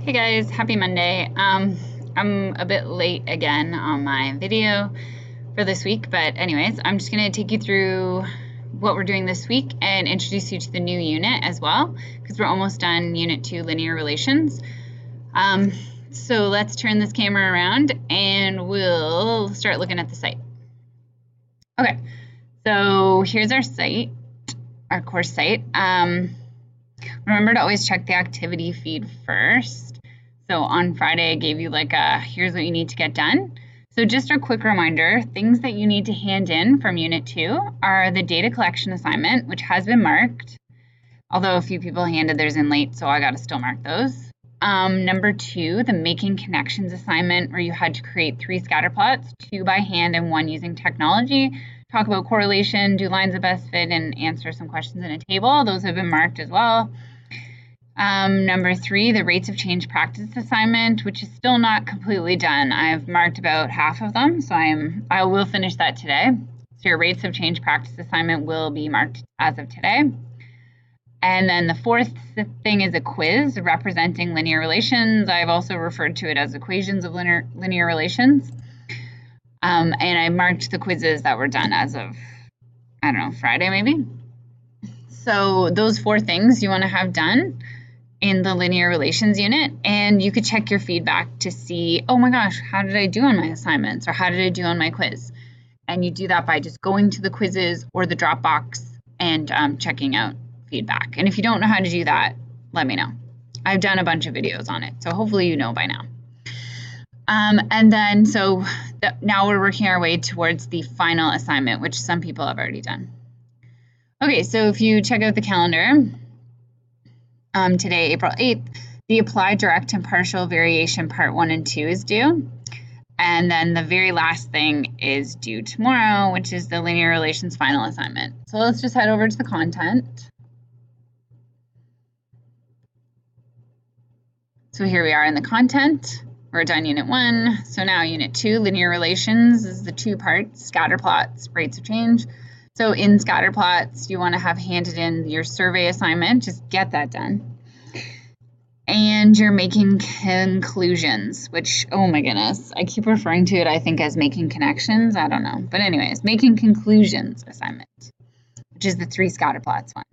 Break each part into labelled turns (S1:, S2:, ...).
S1: Hey guys, happy Monday. I'm a bit late again on my video for this week, but anyways, I'm just going to take you through what we're doing this week and introduce you to the new unit as well, because we're almost done Unit 2, Linear Relations. So let's turn this camera around and we'll start looking at the site. Okay, so here's our site, our course site. Remember to always check the activity feed first. So on Friday, I gave you like here's what you need to get done. So just a quick reminder, things that you need to hand in from Unit 2 are the data collection assignment, which has been marked, although a few people handed theirs in late, so I got to still mark those. Number 2, the making connections assignment, where you had to create 3 scatter plots, 2 by hand and 1 using technology, talk about correlation, do lines of best fit, and answer some questions in a table. Those have been marked as well. Number 3, the rates of change practice assignment, which is still not completely done. I've marked about half of them, so I will finish that today. So your rates of change practice assignment will be marked as of today. And then the 4th thing is a quiz representing linear relations. I've also referred to it as equations of linear relations. And I marked the quizzes that were done as of, I don't know, Friday maybe. So those 4 things you want to have done in the linear relations unit, and you could check your feedback to see, oh my gosh, how did I do on my assignments, or how did I do on my quiz? And you do that by just going to the quizzes or the Dropbox and checking out feedback. And if you don't know how to do that, let me know. I've done a bunch of videos on it, so hopefully you know by now. And then, so now we're working our way towards the final assignment, which some people have already done. Okay, so if you check out the calendar, today, April 8th, the Applied Direct and Partial Variation Part 1 and 2 is due. And then the very last thing is due tomorrow, which is the Linear Relations final assignment. So let's just head over to the content. So here we are in the content. We're done Unit 1. So now Unit 2, Linear Relations, is the 2 parts, scatter plots, rates of change. So in scatter plots, you want to have handed in your survey assignment, just get that done. And you're making conclusions, which, oh my goodness, I keep referring to it, I think, as making connections. I don't know. But anyways, making conclusions assignment, which is the 3 scatter plots one.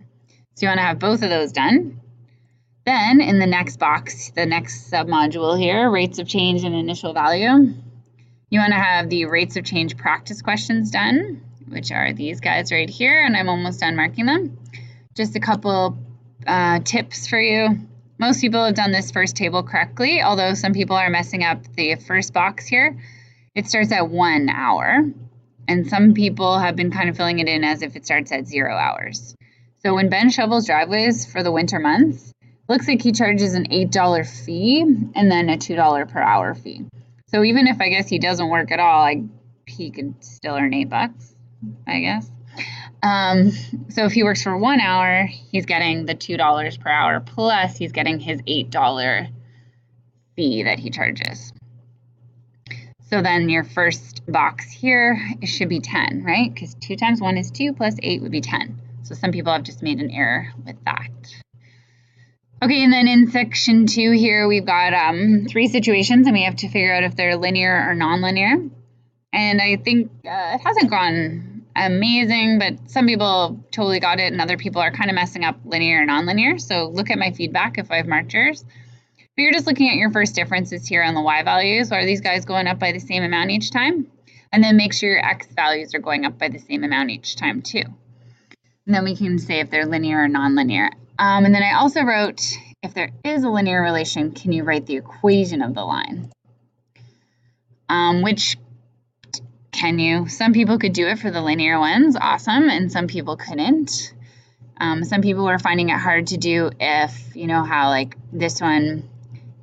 S1: So you want to have both of those done. Then in the next box, the next submodule here, rates of change and initial value, you want to have the rates of change practice questions done, which are these guys right here, and I'm almost done marking them. Just a couple tips for you. Most people have done this first table correctly, although some people are messing up the first box here. It starts at 1 hour, and some people have been kind of filling it in as if it starts at 0 hours. So when Ben shovels driveways for the winter months, looks like he charges an $8 fee and then a $2 per hour fee. So even if I guess he doesn't work at all, he could still earn $8, I guess. So if he works for 1 hour, he's getting the $2 per hour, plus he's getting his $8 fee that he charges. So then your first box here, it should be 10, right? Because 2 times 1 is 2, plus 8 would be 10. So some people have just made an error with that. Okay, and then in section 2 here, we've got 3 situations, and we have to figure out if they're linear or nonlinear. And I think it hasn't gone amazing, but some people totally got it, and other people are kind of messing up linear and nonlinear. So look at my feedback if I've marked yours. But you're just looking at your first differences here on the y values. Are these guys going up by the same amount each time? And then make sure your x values are going up by the same amount each time too. And then we can say if they're linear or nonlinear. And then I also wrote, if there is a linear relation, can you write the equation of the line? Which can you? Some people could do it for the linear ones, awesome, and some people couldn't. Some people were finding it hard to do if, you know how like this one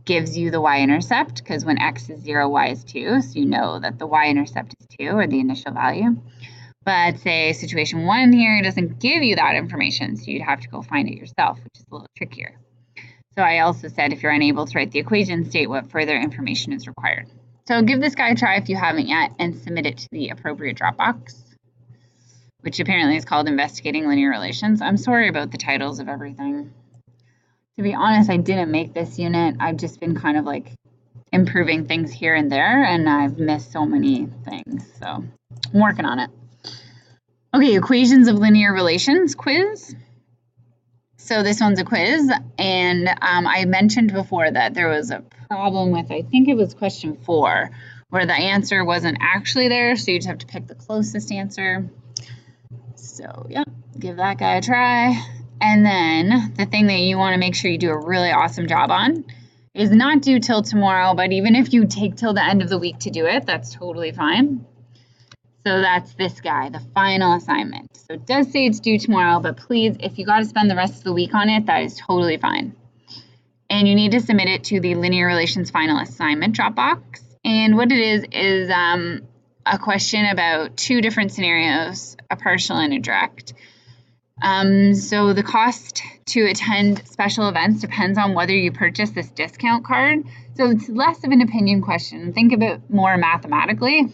S1: gives you the y-intercept, because when x is 0, y is 2, so you know that the y-intercept is 2, or the initial value. But say situation 1 here doesn't give you that information, so you'd have to go find it yourself, which is a little trickier. So I also said if you're unable to write the equation, state what further information is required. So give this guy a try if you haven't yet, and submit it to the appropriate Dropbox, which apparently is called Investigating Linear Relations. I'm sorry about the titles of everything. To be honest, I didn't make this unit. I've just been kind of like improving things here and there, and I've missed so many things, so I'm working on it. Okay, equations of linear relations quiz. So this one's a quiz, and I mentioned before that there was a problem with, I think it was question 4, where the answer wasn't actually there, so you just have to pick the closest answer. So, yeah, give that guy a try. And then the thing that you want to make sure you do a really awesome job on is not due till tomorrow, but even if you take till the end of the week to do it, that's totally fine. So that's this guy, the final assignment. So it does say it's due tomorrow, but please, if you got to spend the rest of the week on it, that is totally fine. And you need to submit it to the Linear Relations Final Assignment Dropbox. And what it is a question about 2 different scenarios, a partial and a direct. So the cost to attend special events depends on whether you purchase this discount card. So it's less of an opinion question. Think of it more mathematically.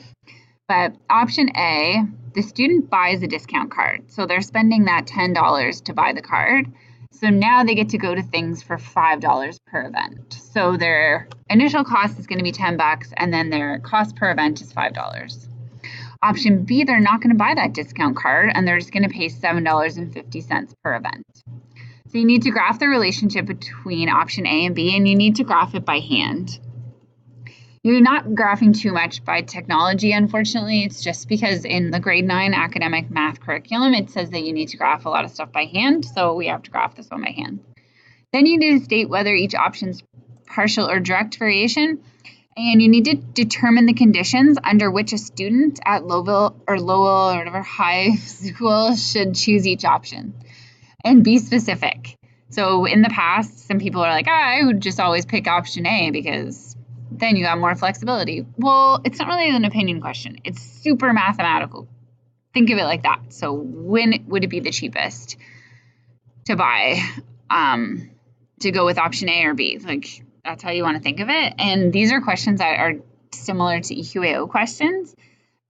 S1: But option A, the student buys a discount card. So they're spending that $10 to buy the card. So now they get to go to things for $5 per event. So their initial cost is going to be $10, and then their cost per event is $5. Option B, they're not going to buy that discount card, and they're just going to pay $7.50 per event. So you need to graph the relationship between option A and B, and you need to graph it by hand. You're not graphing too much by technology, unfortunately. It's just because in the grade 9 academic math curriculum, it says that you need to graph a lot of stuff by hand, so we have to graph this one by hand. Then you need to state whether each option's partial or direct variation, and you need to determine the conditions under which a student at Lowell or whatever high school should choose each option, and be specific. So in the past, some people are like, I would just always pick option A because then you got more flexibility. Well, it's not really an opinion question. It's super mathematical. Think of it like that. So when would it be the cheapest to buy, to go with option A or B? Like, that's how you want to think of it. And these are questions that are similar to EQAO questions.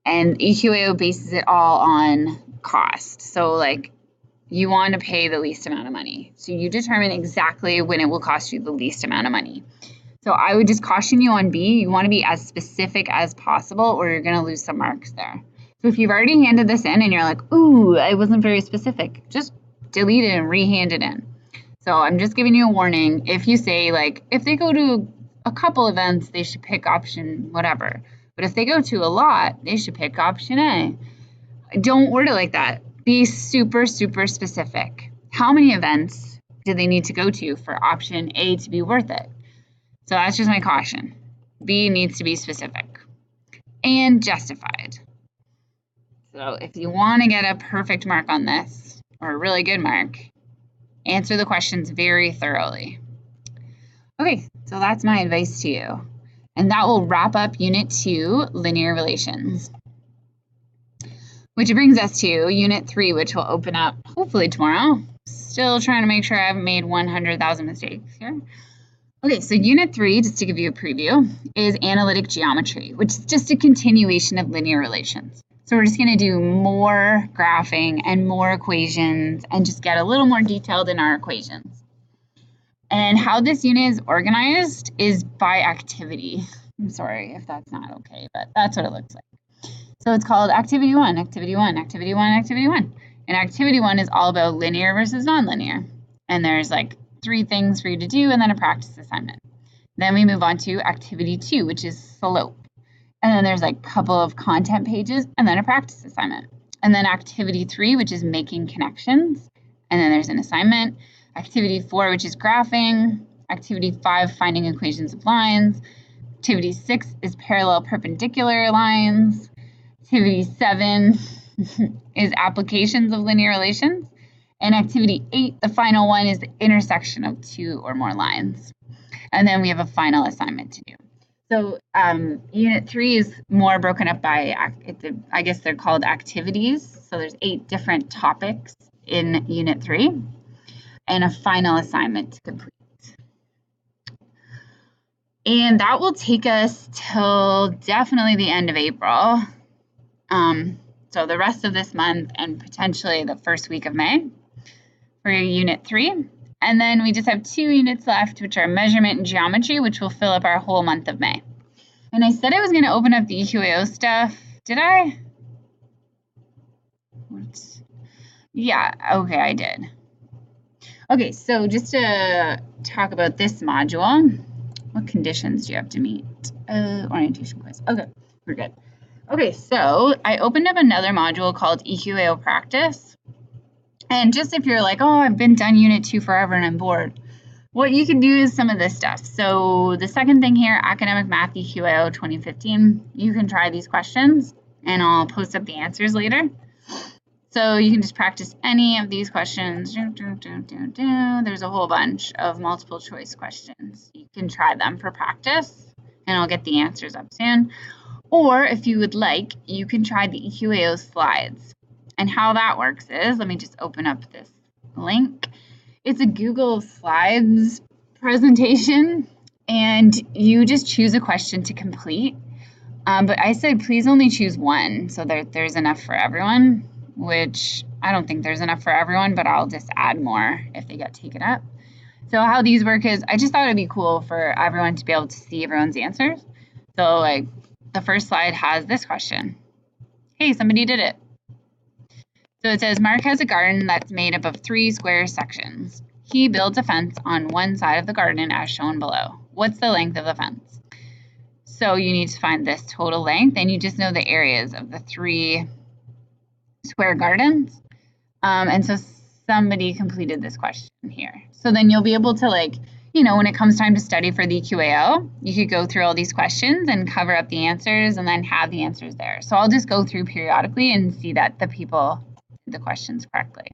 S1: And EQAO bases it all on cost. So like, you want to pay the least amount of money. So you determine exactly when it will cost you the least amount of money. So I would just caution you on B, you want to be as specific as possible or you're going to lose some marks there. So if you've already handed this in and you're like, ooh, I wasn't very specific, just delete it and re-hand it in. So I'm just giving you a warning. If you say like, if they go to a couple events, they should pick option whatever. But if they go to a lot, they should pick option A. Don't word it like that. Be super, super specific. How many events do they need to go to for option A to be worth it? So that's just my caution. B needs to be specific and justified. So if you want to get a perfect mark on this, or a really good mark, answer the questions very thoroughly. Okay, so that's my advice to you. And that will wrap up Unit 2, Linear Relations. Which brings us to Unit 3, which will open up hopefully tomorrow. Still trying to make sure I haven't made 100,000 mistakes here. Okay, so Unit 3, just to give you a preview, is Analytic Geometry, which is just a continuation of linear relations. So we're just going to do more graphing and more equations and just get a little more detailed in our equations. And how this unit is organized is by activity. I'm sorry if that's not okay, but that's what it looks like. So it's called Activity 1, Activity 1, Activity 1, Activity 1. And Activity 1 is all about linear versus nonlinear. And there's like 3 things for you to do and then a practice assignment. Then we move on to Activity 2, which is slope. And then there's like a couple of content pages and then a practice assignment. And then Activity 3, which is making connections. And then there's an assignment. Activity 4, which is graphing. Activity 5, finding equations of lines. Activity 6 is parallel perpendicular lines. Activity 7 is applications of linear relations. And Activity 8, the final one, is the intersection of 2 or more lines. And then we have a final assignment to do. So Unit 3 is more broken up by, I guess they're called activities. So there's 8 different topics in Unit 3 and a final assignment to complete. And that will take us till definitely the end of April. So the rest of this month and potentially the first week of May for Unit 3. And then we just have 2 units left, which are measurement and geometry, which will fill up our whole month of May. And I said I was going to open up the EQAO stuff. Did I? Yeah, okay, I did. Okay, so just to talk about this module, what conditions do you have to meet? Orientation quiz. Okay, we're good. Okay, so I opened up another module called EQAO Practice. And just if you're like, oh, I've been done Unit 2 forever and I'm bored, what you can do is some of this stuff. So the second thing here, Academic Math EQAO 2015, you can try these questions and I'll post up the answers later. So you can just practice any of these questions. There's a whole bunch of multiple choice questions. You can try them for practice and I'll get the answers up soon. Or if you would like, you can try the EQAO slides. And how that works is, let me just open up this link. It's a Google Slides presentation, and you just choose a question to complete. But I said, please only choose one so that there's enough for everyone, which I don't think there's enough for everyone, but I'll just add more if they get taken up. So how these work is, I just thought it'd be cool for everyone to be able to see everyone's answers. So like the first slide has this question. Hey, somebody did it. So it says, Mark has a garden that's made up of 3 square sections. He builds a fence on one side of the garden as shown below. What's the length of the fence? So you need to find this total length, and you just know the areas of the 3 square gardens. And so somebody completed this question here. So then you'll be able to, like, you know, when it comes time to study for the EQAO, you could go through all these questions and cover up the answers and then have the answers there. So I'll just go through periodically and see that the people did the questions correctly.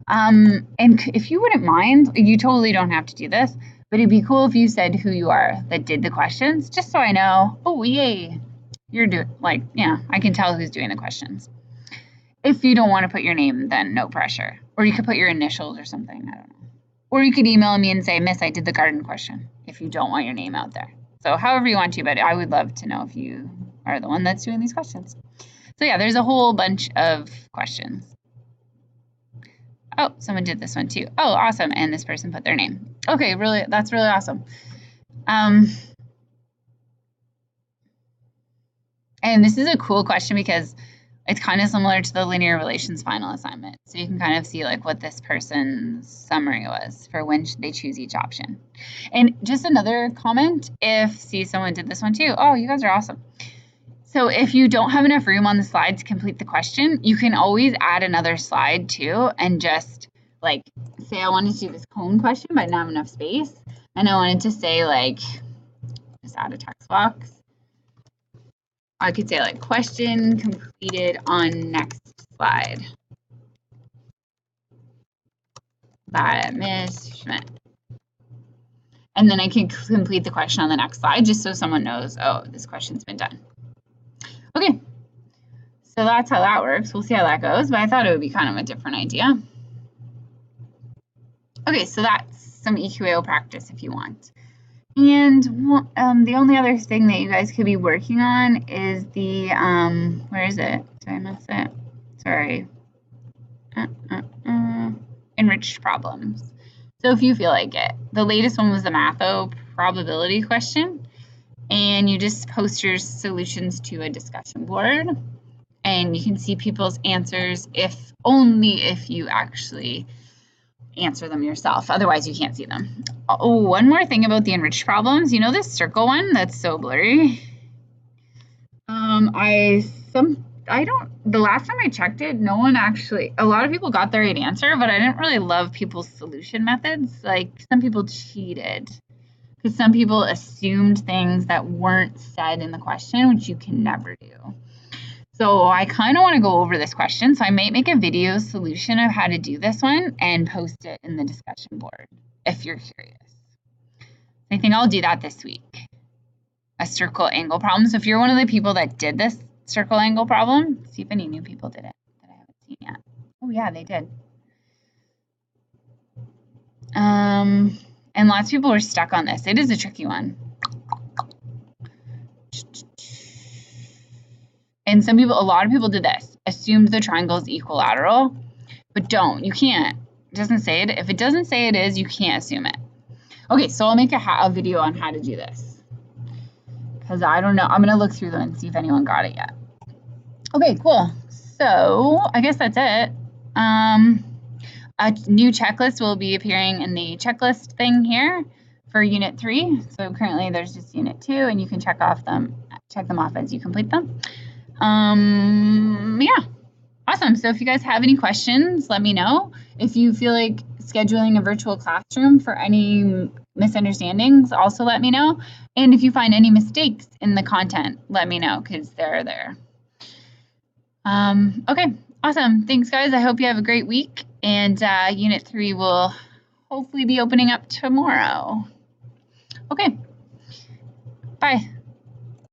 S1: And if you wouldn't mind, you totally don't have to do this, but it'd be cool if you said who you are that did the questions, just so I know, oh, yay, you're doing, like, yeah, I can tell who's doing the questions. If you don't want to put your name, then no pressure. Or you could put your initials or something, I don't know. Or you could email me and say, Miss, I did the garden question, if you don't want your name out there. So however you want to, but I would love to know if you are the one that's doing these questions. So yeah, there's a whole bunch of questions. Oh, someone did this one too. Oh, awesome. And this person put their name. Okay, really, that's really awesome. And this is a cool question because it's kind of similar to the linear relations final assignment. So you can kind of see like what this person's summary was for when should they choose each option. And just another comment, see, someone did this one too. Oh, you guys are awesome. So if you don't have enough room on the slide to complete the question, you can always add another slide too and just like say I wanted to do this cone question but not have enough space. And I wanted to say like, just add a text box. I could say like question completed on next slide by Ms. Schmidt. And then I can complete the question on the next slide just so someone knows, oh, this question's been done. Okay, so that's how that works. We'll see how that goes, but I thought it would be kind of a different idea. Okay, so that's some EQAO practice if you want. And the only other thing that you guys could be working on is the, where is it? Did I miss it? Sorry. Enriched problems. So if you feel like it. The latest one was the Matho probability question. And you just post your solutions to a discussion board. And you can see people's answers only if you actually answer them yourself. Otherwise, you can't see them. Oh, one more thing about the enriched problems. You know this circle one that's so blurry? The last time I checked it, no one actually, a lot of people got the right answer, but I didn't really love people's solution methods. Like some people cheated because some people assumed things that weren't said in the question, which you can never do. So I kind of want to go over this question. So I might make a video solution of how to do this one and post it in the discussion board if you're curious. I think I'll do that this week. A circle angle problem. So if you're one of the people that did this circle angle problem, see if any new people did it that I haven't seen yet. Oh yeah, they did. And lots of people were stuck on this. It is a tricky one. And a lot of people did this, assumed the triangle is equilateral, but don't. You can't doesn't say it. If it doesn't say it is, you can't assume it. Okay, so I'll make a video on how to do this. Because I don't know. I'm going to look through them and see if anyone got it yet. Okay, cool. So I guess that's it. A new checklist will be appearing in the checklist thing here for Unit 3. So currently there's just Unit 2, and you can check them off as you complete them. Yeah, awesome. So if you guys have any questions, let me know. If you feel like scheduling a virtual classroom for any misunderstandings, also let me know. And if you find any mistakes in the content, let me know, because they're there. Okay, awesome. Thanks, guys. I hope you have a great week. And Unit 3 will hopefully be opening up tomorrow. Okay, bye.